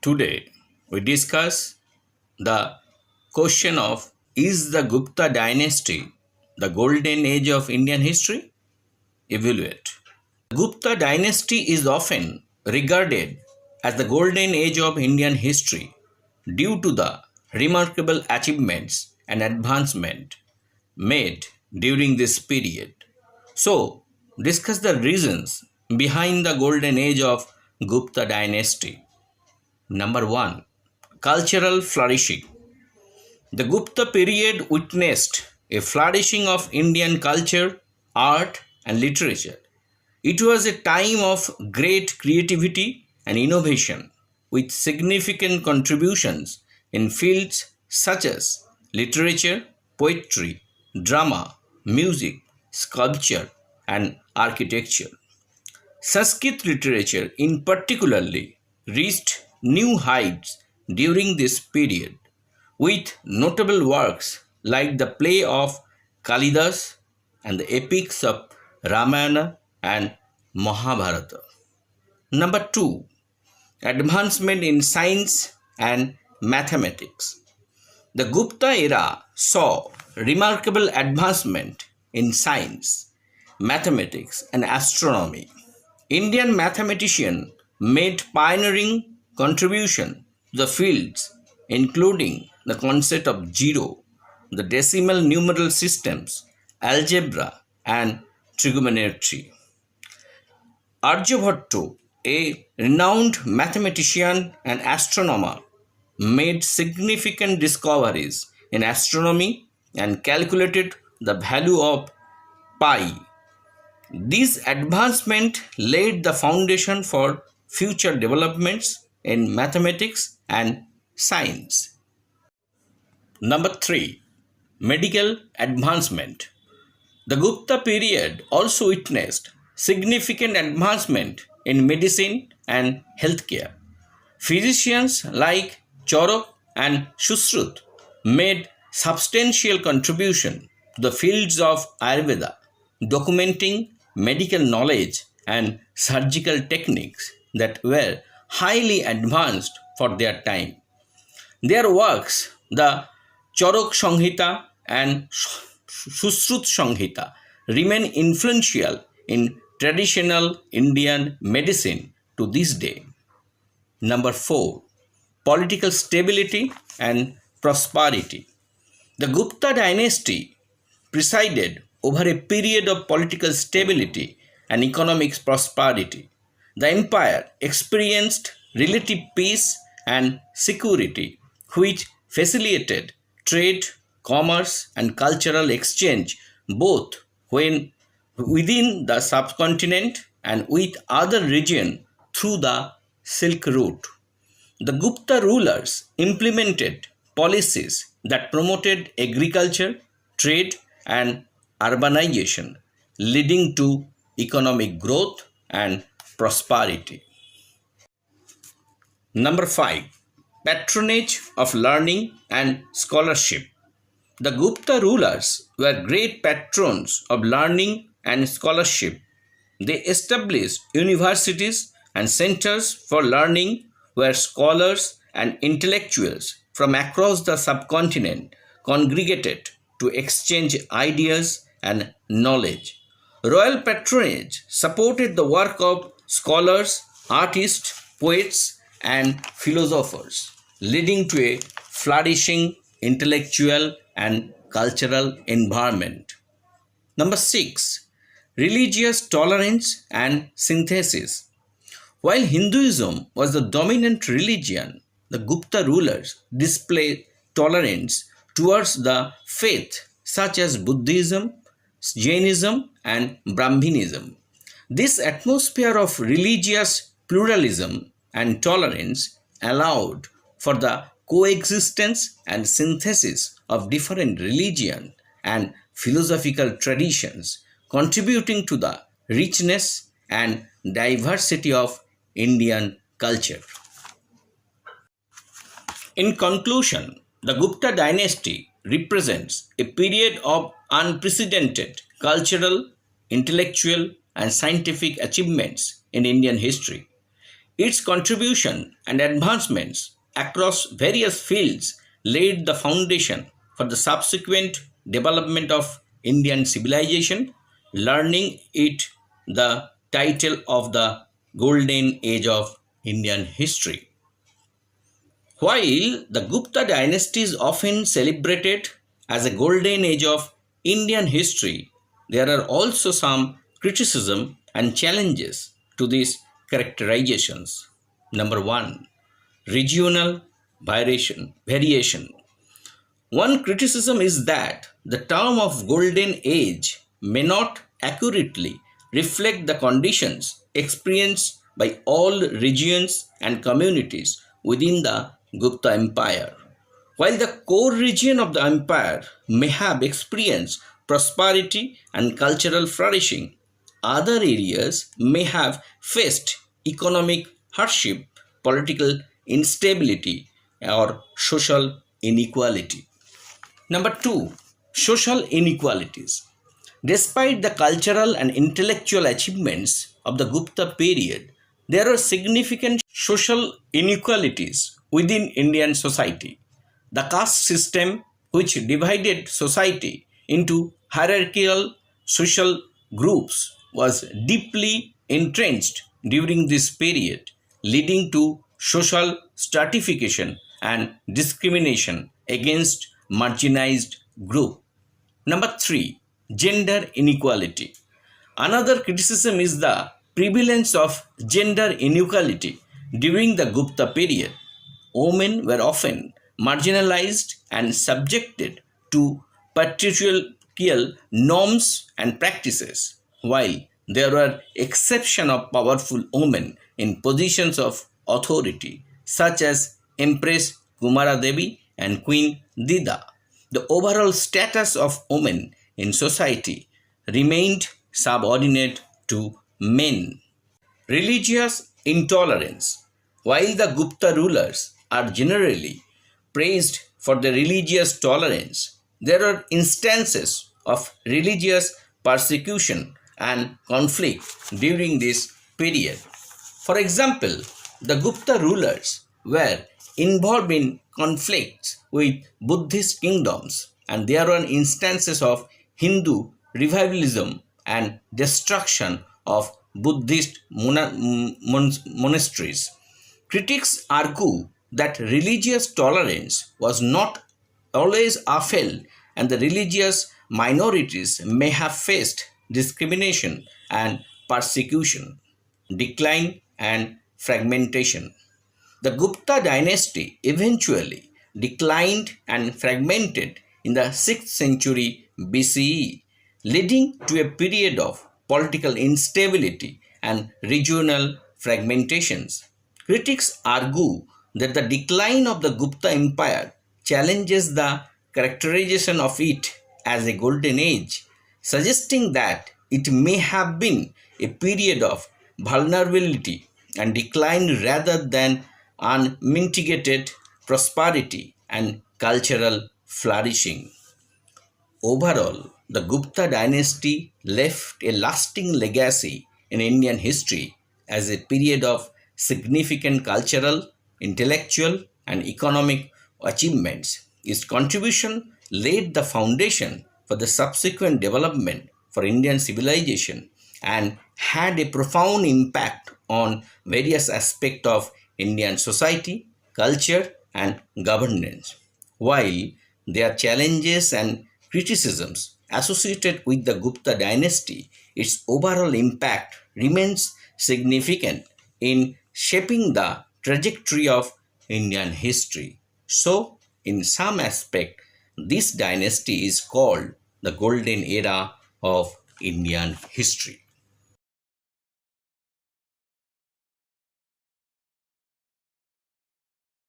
Today, we discuss the question of, is the Gupta Dynasty the golden age of Indian history? Evaluate. Gupta Dynasty is often regarded as the golden age of Indian history due to the remarkable achievements and advancement made during this period. So, discuss the reasons behind the golden age of Gupta Dynasty. Number 1. Cultural flourishing. The Gupta period witnessed a flourishing of Indian culture, art, and literature. It was a time of great creativity and innovation, with significant contributions in fields such as literature, poetry, drama, music, sculpture, and architecture. Sanskrit literature, in particularly, reached new heights during this period, with notable works like the play of Kalidas and the epics of Ramayana and Mahabharata. Number 2. Advancement in science and mathematics. The Gupta era saw remarkable advancement in science, mathematics, and astronomy. Indian mathematicians made pioneering contribution to the fields, including the concept of zero, the decimal numeral systems, algebra, and trigonometry. Aryabhatta, a renowned mathematician and astronomer, made significant discoveries in astronomy and calculated the value of pi. This advancement laid the foundation for future developments in mathematics and science. Number 3. Medical advancement. The Gupta period also witnessed significant advancement in medicine and healthcare. Physicians like Charak and Shushrut made substantial contribution to the fields of Ayurveda, documenting medical knowledge and surgical techniques that were highly advanced for their time. Their works, the Charak Samhita and Shushrut Samhita, remain influential in traditional Indian medicine to this day. Number 4. Political stability and prosperity. The Gupta dynasty presided over a period of political stability and economic prosperity. The empire experienced relative peace and security, which facilitated trade, commerce, and cultural exchange both when within the subcontinent and with other regions through the Silk Route. The Gupta rulers implemented policies that promoted agriculture, trade, and urbanization, leading to economic growth and prosperity. Number 5. Patronage of learning and scholarship. The Gupta rulers were great patrons of learning and scholarship. They established universities and centers for learning where scholars and intellectuals from across the subcontinent congregated to exchange ideas and knowledge. Royal patronage supported the work of scholars, artists, poets, and philosophers, leading to a flourishing intellectual and cultural environment. Number 6. Religious tolerance and synthesis. While Hinduism was the dominant religion, the Gupta rulers displayed tolerance towards the faith such as Buddhism, Jainism, and Brahminism. This atmosphere of religious pluralism and tolerance allowed for the coexistence and synthesis of different religion and philosophical traditions, contributing to the richness and diversity of Indian culture. In conclusion, the Gupta dynasty represents a period of unprecedented cultural, intellectual, and scientific achievements in Indian history. Its contribution and advancements across various fields laid the foundation for the subsequent development of Indian civilization, learning it the title of the Golden Age of Indian history. While the Gupta dynasty is often celebrated as a golden age of Indian history, there are also some criticism and challenges to these characterizations. Number one, regional variation. One criticism is that the term of golden age may not accurately reflect the conditions experienced by all regions and communities within the Gupta Empire. While the core region of the empire may have experienced prosperity and cultural flourishing, other areas may have faced economic hardship, political instability, or social inequality. Number two, social inequalities. Despite the cultural and intellectual achievements of the Gupta period, there are significant social inequalities within Indian society. The caste system, which divided society into hierarchical social groups, was deeply entrenched during this period, leading to social stratification and discrimination against marginalized groups. Number three, gender inequality. Another criticism is the prevalence of gender inequality during the Gupta period. Women were often marginalized and subjected to patriarchal norms and practices, while there were exceptions of powerful women in positions of authority, such as Empress Kumara Devi and Queen Dida. The overall status of women in society remained subordinate to men. Religious intolerance. While the Gupta rulers are generally praised for their religious tolerance, there are instances of religious persecution and conflict during this period. For example, the Gupta rulers were involved in conflicts with Buddhist kingdoms, and there were instances of Hindu revivalism and destruction of Buddhist monasteries. Critics argue that religious tolerance was not always upheld, and the religious minorities may have faced discrimination and persecution. Decline and fragmentation. The Gupta dynasty eventually declined and fragmented in the 6th century BCE, leading to a period of political instability and regional fragmentations. Critics argue that the decline of the Gupta Empire challenges the characterization of it as a golden age, suggesting that it may have been a period of vulnerability and decline rather than unmitigated prosperity and cultural flourishing. Overall, the Gupta dynasty left a lasting legacy in Indian history as a period of significant cultural, intellectual, and economic achievements. Its contribution laid the foundation for the subsequent development for Indian civilization and had a profound impact on various aspects of Indian society, culture, and governance. While there are challenges and criticisms associated with the Gupta dynasty, its overall impact remains significant in shaping the trajectory of Indian history. So, in some aspect, this dynasty is called the golden era of Indian history.